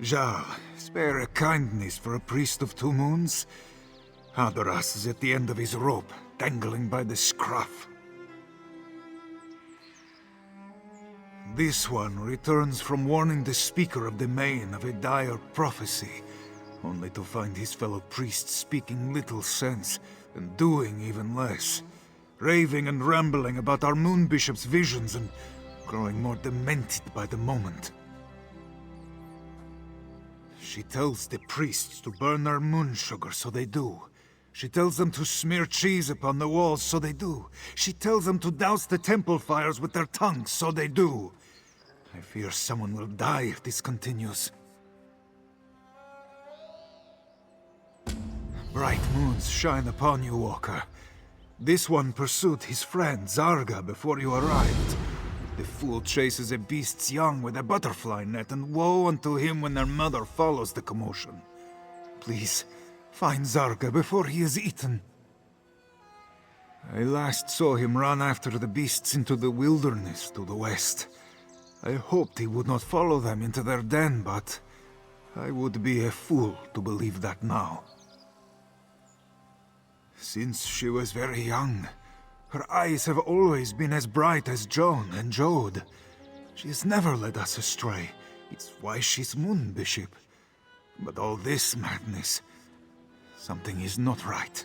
Jarl, spare a kindness for a priest of 2 moons? Hadoras is at the end of his rope, dangling by the scruff. This one returns from warning the speaker of the Main of a dire prophecy, only to find his fellow priests speaking little sense and doing even less, raving and rambling about our moon bishop's visions and growing more demented by the moment. She tells the priests to burn their moon sugar, so they do. She tells them to smear cheese upon the walls, so they do. She tells them to douse the temple fires with their tongues, so they do. I fear someone will die if this continues. Bright moons shine upon you, Walker. This one pursued his friend, Zarga, before you arrived. The fool chases a beast's young with a butterfly net, and woe unto him when their mother follows the commotion. Please, find Zarga before he is eaten. I last saw him run after the beasts into the wilderness to the west. I hoped he would not follow them into their den, but I would be a fool to believe that now. Since she was very young, her eyes have always been as bright as Joan and Jode. She has never led us astray. It's why she's Moon Bishop. But all this madness, something is not right.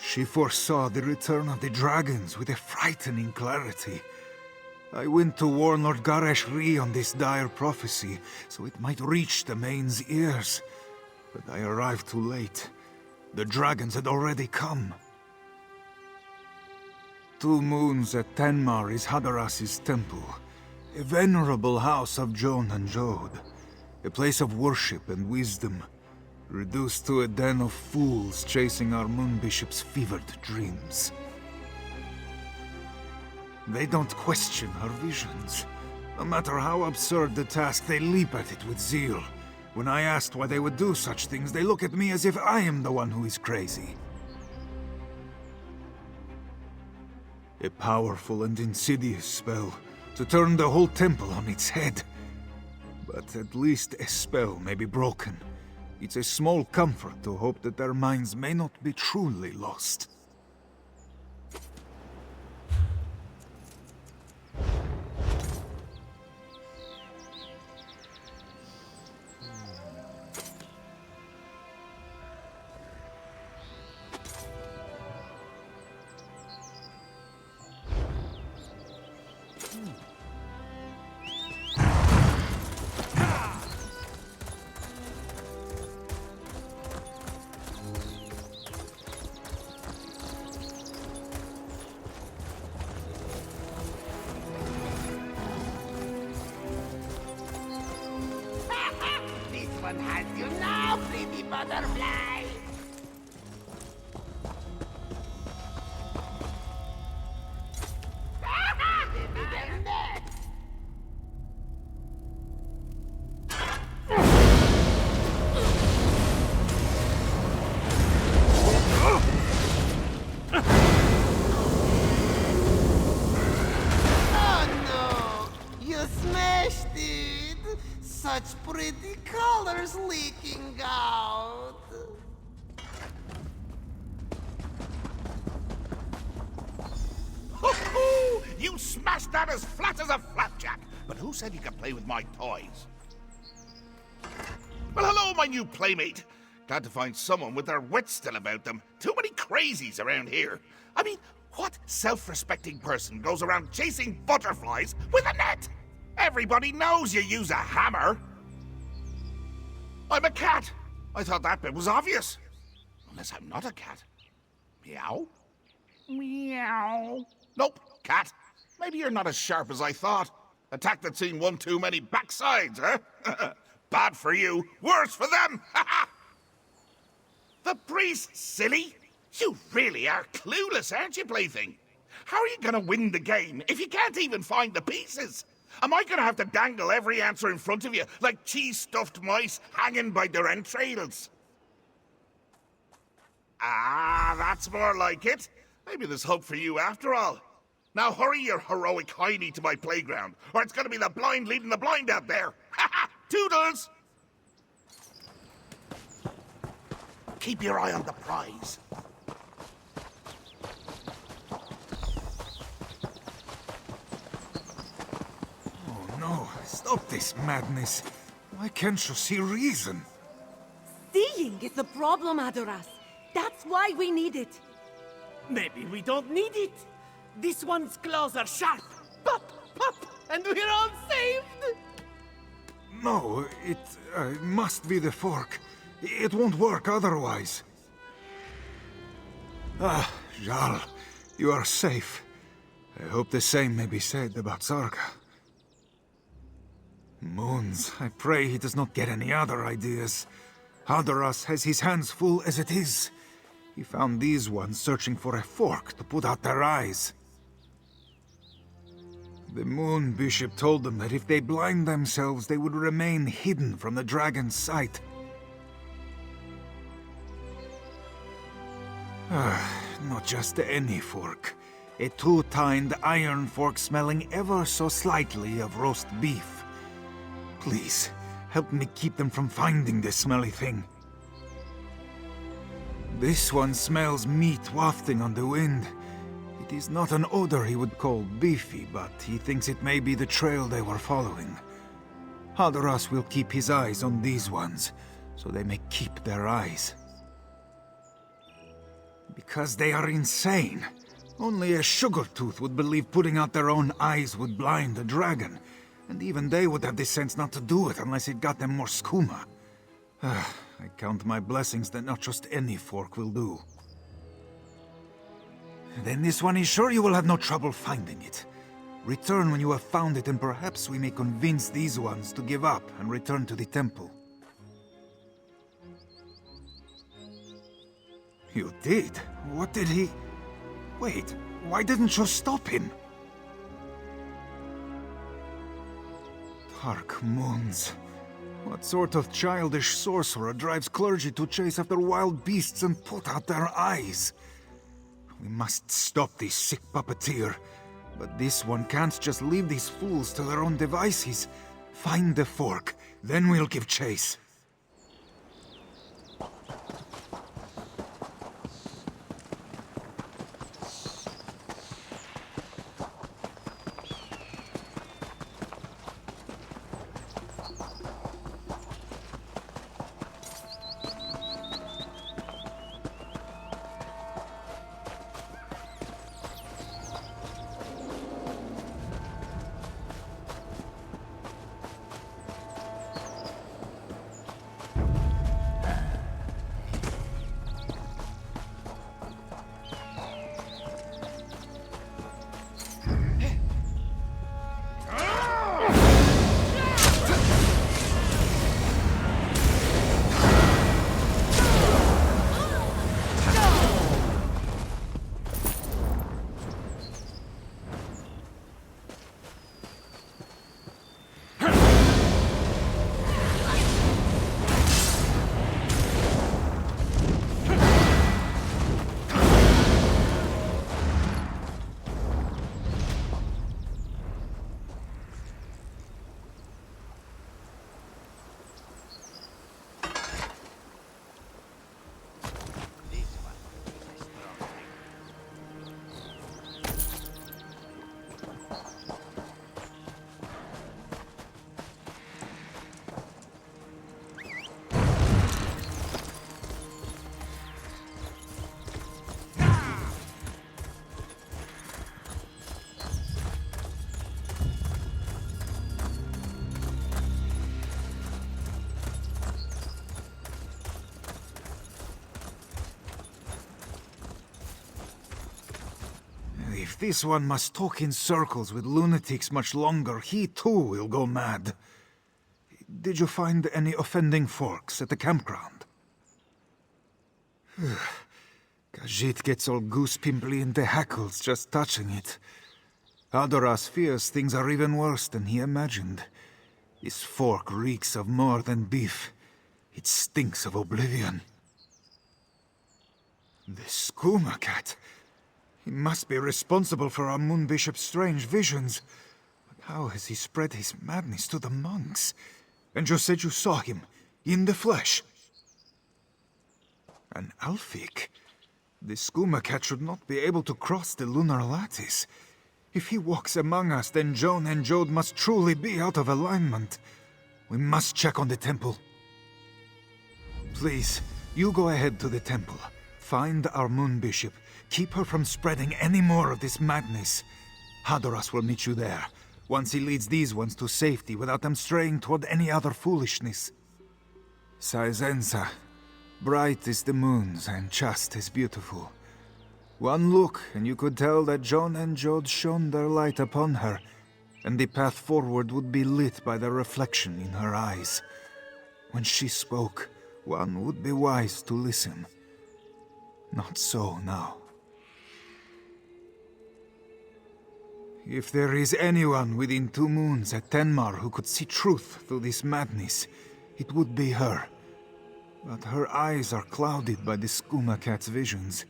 She foresaw the return of the dragons with a frightening clarity. I went to warn Lord Garesh Rhi on this dire prophecy, so it might reach the Main's ears. But I arrived too late. The dragons had already come. 2 moons at Tenmar is Hadaras's temple, a venerable house of Joan and Jode, a place of worship and wisdom, reduced to a den of fools chasing our Moon Bishop's fevered dreams. They don't question her visions. No matter how absurd the task, they leap at it with zeal. When I asked why they would do such things, they look at me as if I am the one who is crazy. A powerful and insidious spell to turn the whole temple on its head. But at least a spell may be broken. It's a small comfort to hope that their minds may not be truly lost. Has you now, pretty butterfly! Oh no! You smashed it! Such pretty colors leaking out. Ho-ho! You smashed that as flat as a flapjack! But who said you could play with my toys? Well, hello, my new playmate. Glad to find someone with their wits still about them. Too many crazies around here. I mean, what self-respecting person goes around chasing butterflies with a net? Everybody knows you use a hammer. I'm a cat. I thought that bit was obvious. Unless I'm not a cat. Meow? Meow. Nope, cat. Maybe you're not as sharp as I thought. Attack that's seen one too many backsides, huh? Bad for you, worse for them! The priest, silly! You really are clueless, aren't you, plaything? How are you gonna win the game if you can't even find the pieces? Am I gonna have to dangle every answer in front of you like cheese-stuffed mice hanging by their entrails? Ah, that's more like it. Maybe there's hope for you after all. Now hurry your heroic hiney to my playground, or it's gonna be the blind leading the blind out there. Ha ha! Toodles! Keep your eye on the prize. Oh no, stop this madness. Why can't you see reason? Seeing is the problem, Adoras. That's why we need it. Maybe we don't need it. This one's claws are sharp. Pop, pop, and we're all saved. No, it must be the fork. It won't work otherwise. Ah, Jarl, you are safe. I hope the same may be said about Sarga. Moons, I pray he does not get any other ideas. Hadoras has his hands full as it is. He found these ones searching for a fork to put out their eyes. The Moon Bishop told them that if they blind themselves, they would remain hidden from the dragon's sight. Not just any fork. A two-tined iron fork smelling ever so slightly of roast beef. Please, help me keep them from finding this smelly thing. This one smells meat wafting on the wind. It is not an odor he would call beefy, but he thinks it may be the trail they were following. Hadoras will keep his eyes on these ones, so they may keep their eyes. Because they are insane. Only a sugar tooth would believe putting out their own eyes would blind the dragon, and even they would have the sense not to do it unless it got them more skooma. I count my blessings that not just any fork will do. Then this one is sure you will have no trouble finding it. Return when you have found it, and perhaps we may convince these ones to give up and return to the temple. You did? What did he... Wait, why didn't you stop him? Dark moons. What sort of childish sorcerer drives clergy to chase after wild beasts and put out their eyes? We must stop this sick puppeteer. But this one can't just leave these fools to their own devices. Find the fork, then we'll give chase. If this one must talk in circles with lunatics much longer, he too will go mad. Did you find any offending forks at the campground? Khajiit gets all goose-pimply in the hackles just touching it. Hadoras fears things are even worse than he imagined. This fork reeks of more than beef. It stinks of oblivion. The skooma cat. He must be responsible for our moon bishop's strange visions. But how has he spread his madness to the monks? And you said you saw him, in the flesh. An Alfik? The skooma cat should not be able to cross the lunar lattice. If he walks among us, then Joan and Jode must truly be out of alignment. We must check on the temple. Please, you go ahead to the temple. Find our moon bishop. Keep her from spreading any more of this madness. Hadoras will meet you there, once he leads these ones to safety without them straying toward any other foolishness. Saizensa. Bright is the moons, and just as beautiful. One look, and you could tell that Joan and Jode shone their light upon her, and the path forward would be lit by the reflection in her eyes. When she spoke, one would be wise to listen. Not so now. If there is anyone within 2 moons at Tenmar who could see truth through this madness, it would be her. But her eyes are clouded by the skooma cat's visions.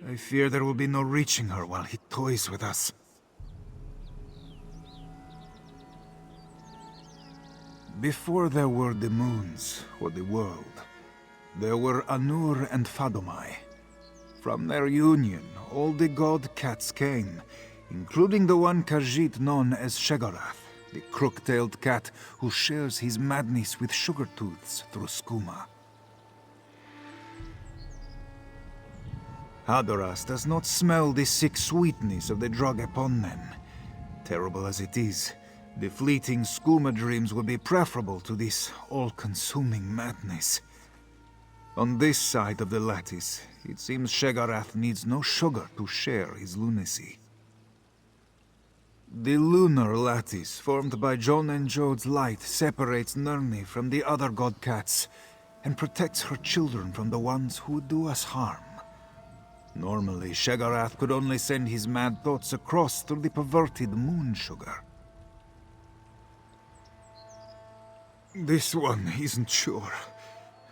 I fear there will be no reaching her while he toys with us. Before there were the moons, or the world, there were Anur and Fadomai. From their union, all the god cats came, including the one Khajiit known as Sheogorath, the crook-tailed cat who shares his madness with Sugartooths through skooma. Hadoras does not smell the sick sweetness of the drug upon them. Terrible as it is, the fleeting skooma dreams would be preferable to this all-consuming madness. On this side of the lattice, it seems Sheogorath needs no sugar to share his lunacy. The lunar lattice, formed by Joan and Jode's light, separates Nirni from the other god cats, and protects her children from the ones who would do us harm. Normally, Sheogorath could only send his mad thoughts across through the perverted moon sugar. This one isn't sure.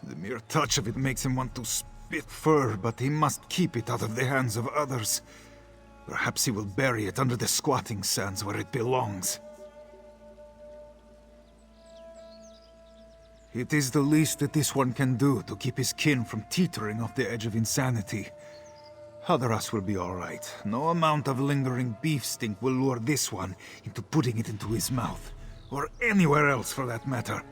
The mere touch of it makes him want to spit fur, but he must keep it out of the hands of others. Perhaps he will bury it under the squatting sands where it belongs. It is the least that this one can do to keep his kin from teetering off the edge of insanity. Hadoras will be all right. No amount of lingering beef stink will lure this one into putting it into his mouth. Or anywhere else, for that matter.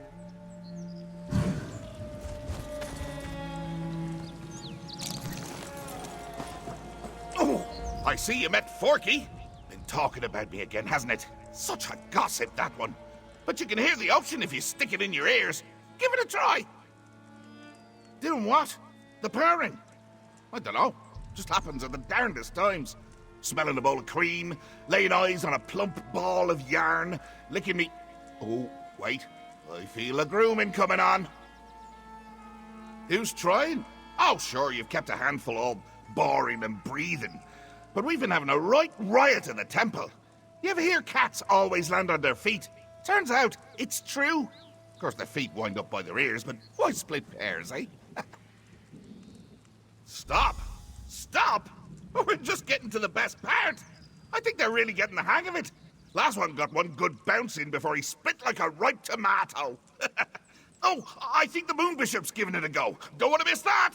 Oh, I see you met Forky. Been talking about me again, hasn't it? Such a gossip, that one. But you can hear the ocean if you stick it in your ears. Give it a try. Doing what? The purring? I don't know. Just happens at the darndest times. Smelling a bowl of cream, laying eyes on a plump ball of yarn, licking me... Oh, wait. I feel a grooming coming on. Who's trying? Oh, sure, you've kept a handful all boring and breathing. But we've been having a right riot in the temple. You ever hear cats always land on their feet? Turns out, it's true. Of course, their feet wind up by their ears, but why split pairs, eh? Stop! Stop! We're just getting to the best part. I think they're really getting the hang of it. Last one got one good bouncing before he spit like a ripe tomato. Oh, I think the Moon Bishop's giving it a go. Don't want to miss that!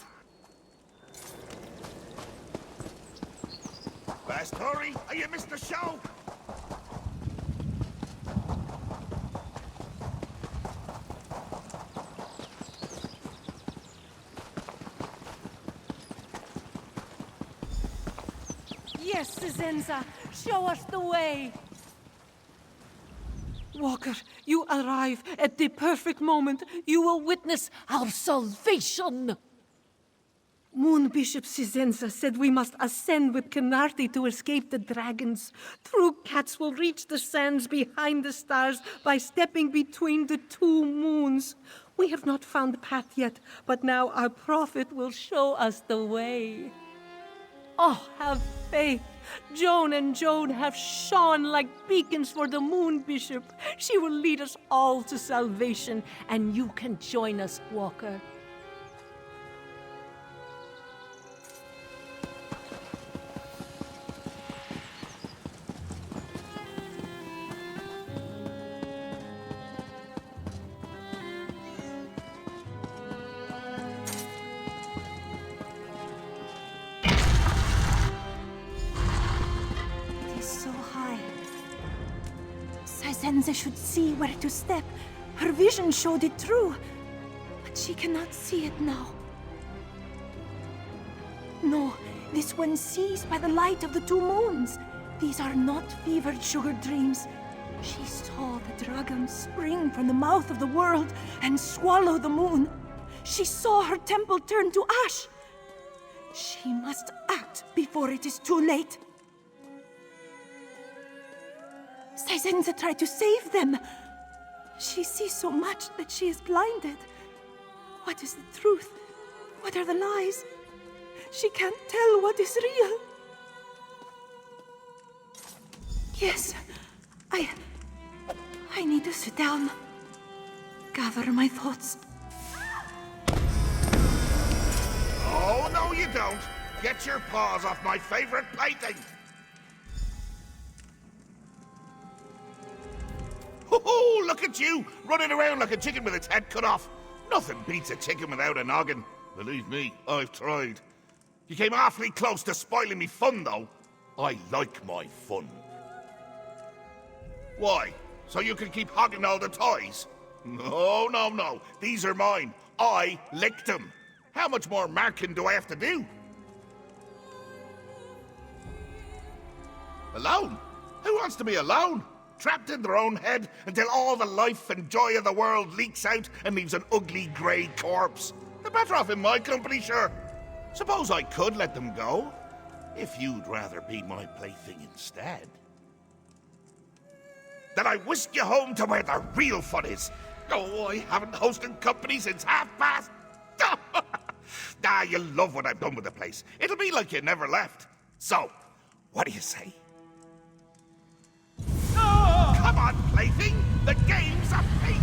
Best hurry, or you missed the show. Yes, Sizenza, show us the way. Walker, you arrive at the perfect moment. You will witness our salvation. Moon Bishop Sizenza said we must ascend with Khajiiti to escape the dragons. True cats will reach the sands behind the stars by stepping between the 2 moons. We have not found the path yet, but now our prophet will show us the way. Oh, have faith. Joan and Joan have shone like beacons for the Moon Bishop. She will lead us all to salvation, and you can join us, Walker. Senza should see where to step. Her vision showed it true. But she cannot see it now. No, this one sees by the light of the two moons. These are not fevered sugar dreams. She saw the dragon spring from the mouth of the world and swallow the moon. She saw her temple turn to ash. She must act before it is too late. Saizenza tried to save them. She sees so much that she is blinded. What is the truth? What are the lies? She can't tell what is real. Yes, I need to sit down. Gather my thoughts. Oh, no you don't. Get your paws off my favorite plaything. Oh, look at you, running around like a chicken with its head cut off. Nothing beats a chicken without a noggin. Believe me, I've tried. You came awfully close to spoiling me fun, though. I like my fun. Why? So you can keep hogging all the toys? No, no, no. These are mine. I licked them. How much more marking do I have to do? Alone? Who wants to be alone? Trapped in their own head until all the life and joy of the world leaks out and leaves an ugly grey corpse. They're better off in my company, sure. Suppose I could let them go, if you'd rather be my plaything instead. Then I whisk you home to where the real fun is. Oh, I haven't hosted company since past. Ah, you'll love what I've done with the place. It'll be like you never left. So, what do you say? Come on, plaything! The game's a faith!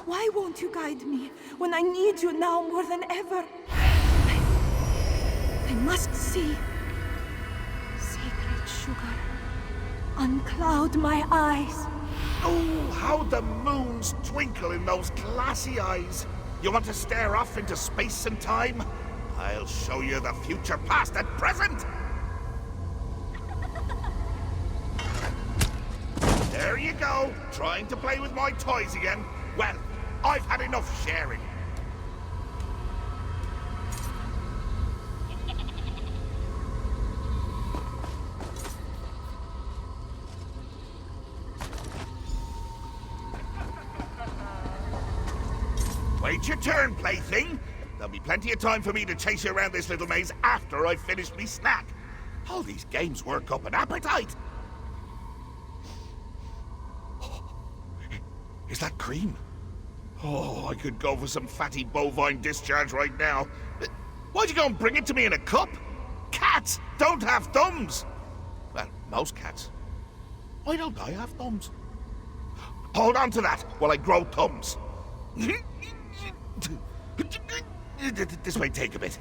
Why won't you guide me when I need you now more than ever? I must see. Sacred sugar, uncloud my eyes. Oh, how the moons twinkle in those glassy eyes. You want to stare off into space and time? I'll show you the future, past and present. There you go, trying to play with my toys again. Well, I've had enough sharing. Wait your turn, plaything. There'll be plenty of time for me to chase you around this little maze after I've finished me snack. All these games work up an appetite. Is that cream? Oh, I could go for some fatty bovine discharge right now. Why'd you go and bring it to me in a cup? Cats don't have thumbs. Well, most cats. Why don't I have thumbs? Hold on to that while I grow thumbs. This might take a bit.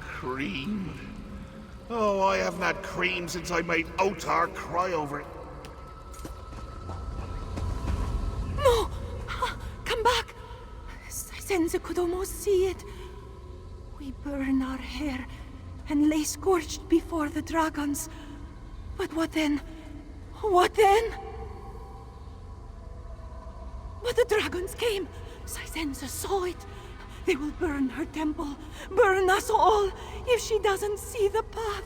Cream. Oh, I haven't had cream since I made Otar cry over it. No! Come back! Sisenza could almost see it. We burn our hair and lay scorched before the dragons. But what then? What then? But the dragons came. Sisenza saw it. They will burn her temple, burn us all, if she doesn't see the path.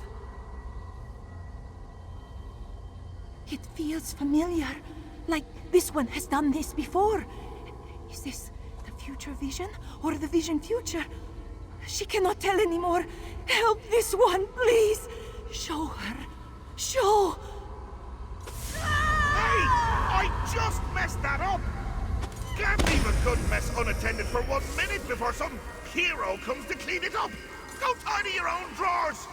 It feels familiar, like this one has done this before. Is this the future vision, or the vision future? She cannot tell anymore. Help this one, please. Show her. Show. Hey! I just messed that up! Can't leave a good mess unattended for 1 minute before some hero comes to clean it up! Go tidy your own drawers!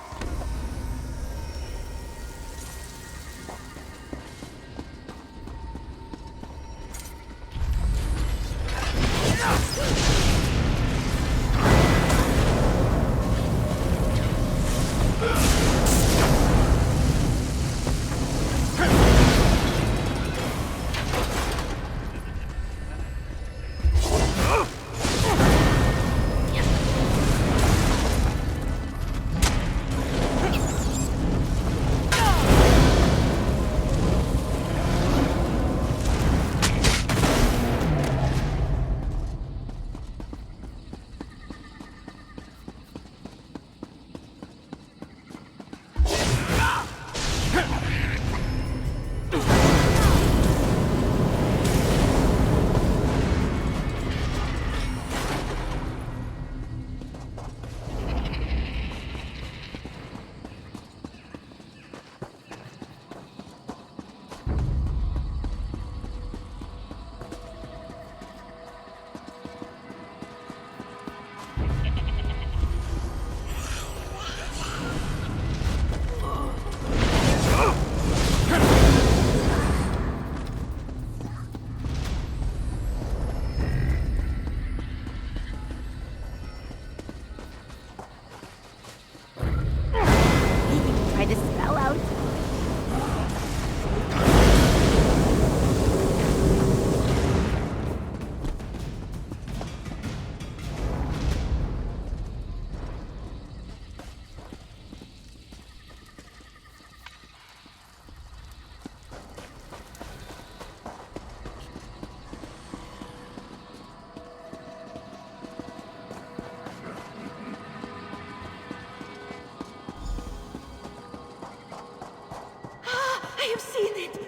I have seen it!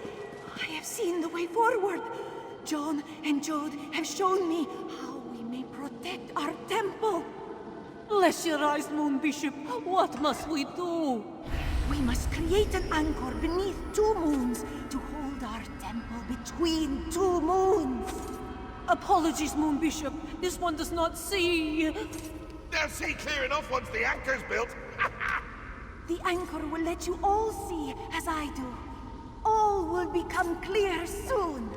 I have seen the way forward! John and Jode have shown me how we may protect our temple! Bless your eyes, Moon Bishop. What must we do? We must create an anchor beneath 2 moons to hold our temple between 2 moons! Apologies, Moon Bishop. This one does not see. They'll see clear enough once the anchor's built. The anchor will let you all see as I do. All will become clear soon.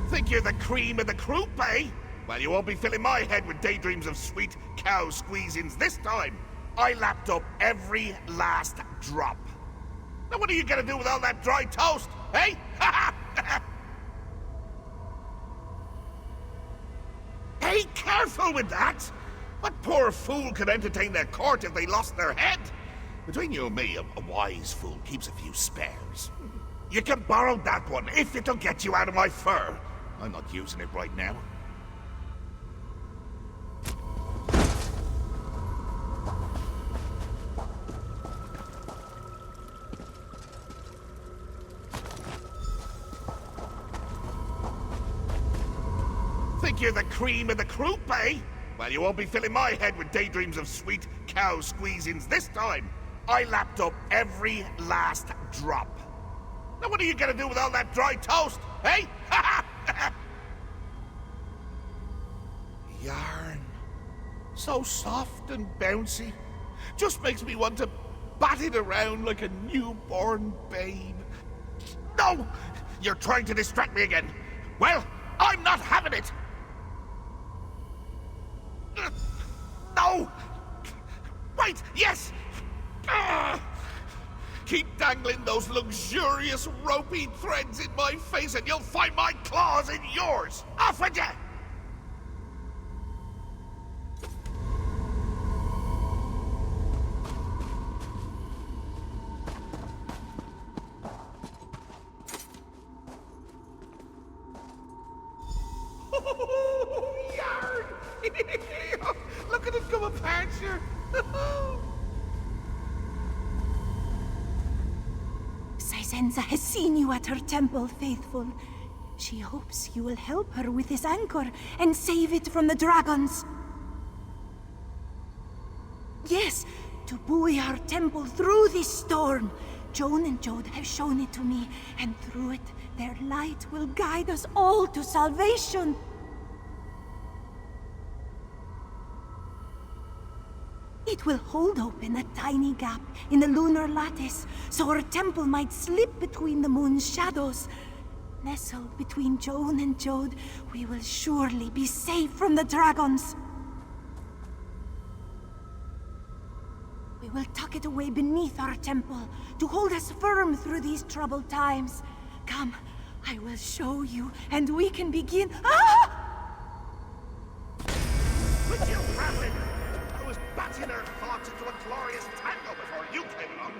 Think you're the cream of the croup, eh? Well, you won't be filling my head with daydreams of sweet cow squeezings this time. I lapped up every last drop. Now what are you gonna do with all that dry toast, eh? Hey, careful with that! What poor fool could entertain their court if they lost their head? Between you and me, a wise fool keeps a few spares. You can borrow that one if it'll get you out of my fur. I'm not using it right now. Think you're the cream of the croup, eh? Well, you won't be filling my head with daydreams of sweet cow squeezings this time. I lapped up every last drop. Now what are you gonna do with all that dry toast, eh? Yarn. So soft and bouncy. Just makes me want to bat it around like a newborn babe. No! You're trying to distract me again. Well, I'm not having it! No! Wait, yes! Keep dangling those luxurious ropey threads in my face and you'll find my claws in yours! Off with you! Yarn! Look at it come apart, sure. Sisenza has seen you at her temple, faithful. She hopes you will help her with this anchor and save it from the dragons. Yes, to buoy our temple through this storm. Joan and Jode have shown it to me, and through it, their light will guide us all to salvation. It will hold open a tiny gap in the lunar lattice, so our temple might slip between the moon's shadows. Nestled between Joan and Jode, we will surely be safe from the dragons. We will tuck it away beneath our temple to hold us firm through these troubled times. Come, I will show you, and we can begin. Ah! Would you rabbit? I was batting her thoughts into a glorious tango before you came along.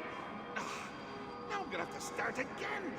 Now I'm gonna have to start again.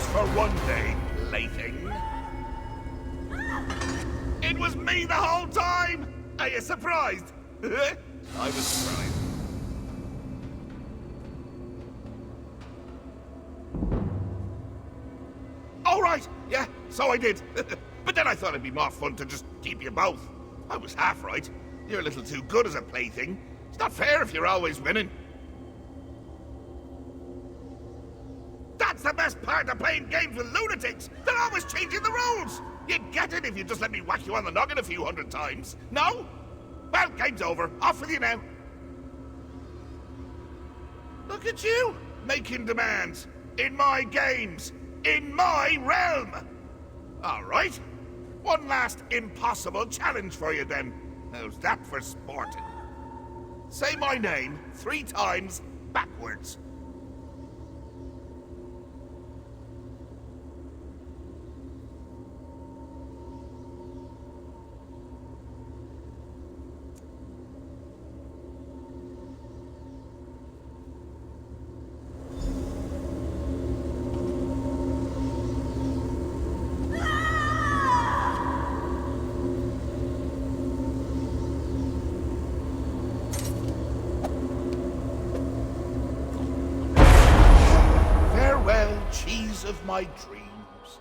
For one day, Lathing. It was me the whole time! Are you surprised? I was surprised. All right, yeah, so I did. But then I thought it'd be more fun to just keep you both. I was half right. You're a little too good as a plaything. It's not fair if you're always winning. That's the best part of playing games with lunatics. They're always changing the rules. You'd get it if you just let me whack you on the noggin a few hundred times. No? Well, game's over. Off with you now. Look at you, making demands. In my games. In my realm. All right. One last impossible challenge for you then. How's that for sporting? Say my name 3 times backwards. Of my dreams.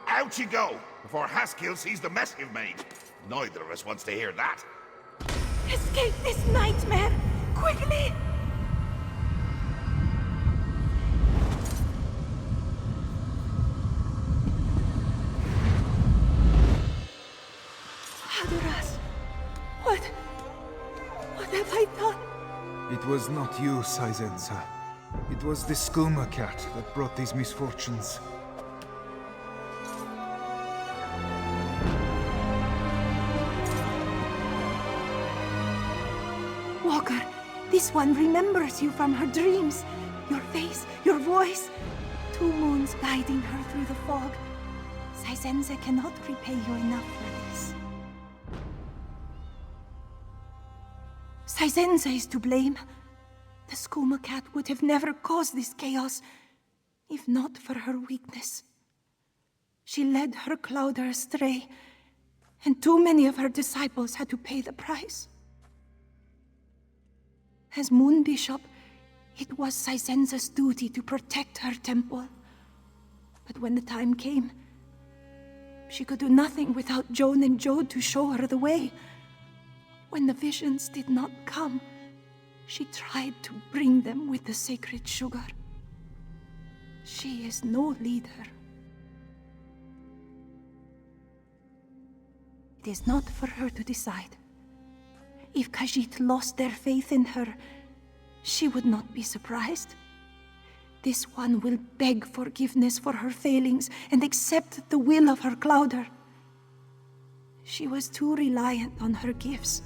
Out you go, before Haskill sees the mess you've made. Neither of us wants to hear that. Escape this nightmare! Quickly! Haduras, what have I done? It was not you, Saizenza. It was the skooma cat that brought these misfortunes. Walker, this one remembers you from her dreams. Your face, your voice. 2 moons guiding her through the fog. Saizenza cannot repay you enough for this. Saizenza is to blame. The skooma cat would have never caused this chaos, if not for her weakness. She led her clouder astray, and too many of her disciples had to pay the price. As Moon Bishop, it was Saizenza's duty to protect her temple. But when the time came, she could do nothing without Joan and Jode to show her the way. When the visions did not come, she tried to bring them with the sacred sugar. She is no leader. It is not for her to decide. If Khajiit lost their faith in her, she would not be surprised. This one will beg forgiveness for her failings and accept the will of her clouder. She was too reliant on her gifts,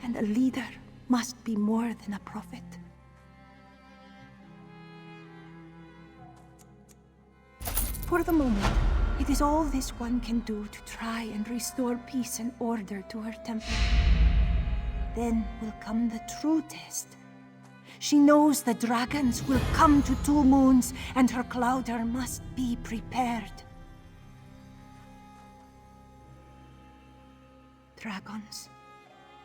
and a leader must be more than a prophet. For the moment, it is all this one can do to try and restore peace and order to her temple. Then will come the true test. She knows the dragons will come to 2 moons, and her clouder must be prepared. Dragons.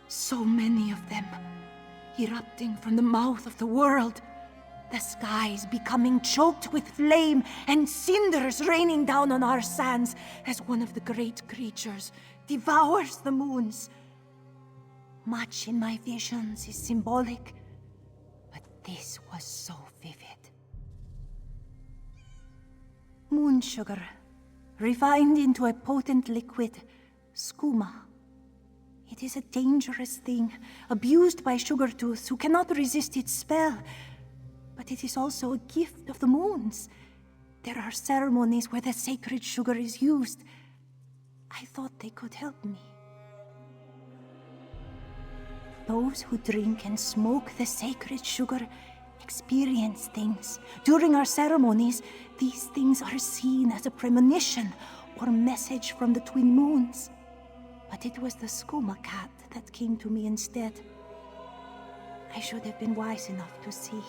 So many of them, erupting from the mouth of the world. The skies becoming choked with flame, and cinders raining down on our sands as one of the great creatures devours the moons. Much in my visions is symbolic, but this was so vivid. Moon sugar, refined into a potent liquid, skooma. It is a dangerous thing, abused by sugar-tooths who cannot resist its spell. But it is also a gift of the moons. There are ceremonies where the sacred sugar is used. I thought they could help me. Those who drink and smoke the sacred sugar experience things. During our ceremonies, these things are seen as a premonition or message from the twin moons. But it was the skooma cat that came to me instead. I should have been wise enough to see.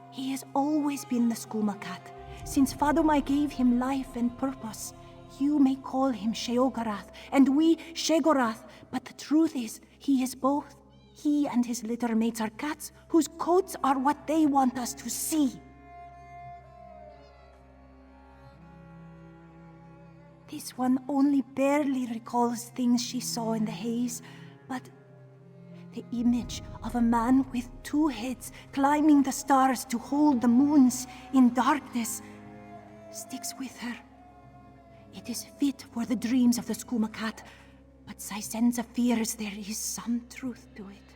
He has always been the skooma cat. Since Fadumai gave him life and purpose, you may call him Sheogorath, and we Shegorath, but the truth is, he is both. He and his litter mates are cats whose coats are what they want us to see. This one only barely recalls things she saw in the haze, but the image of a man with 2 heads climbing the stars to hold the moons in darkness sticks with her. It is fit for the dreams of the skooma cat, but Saizenza fears there is some truth to it.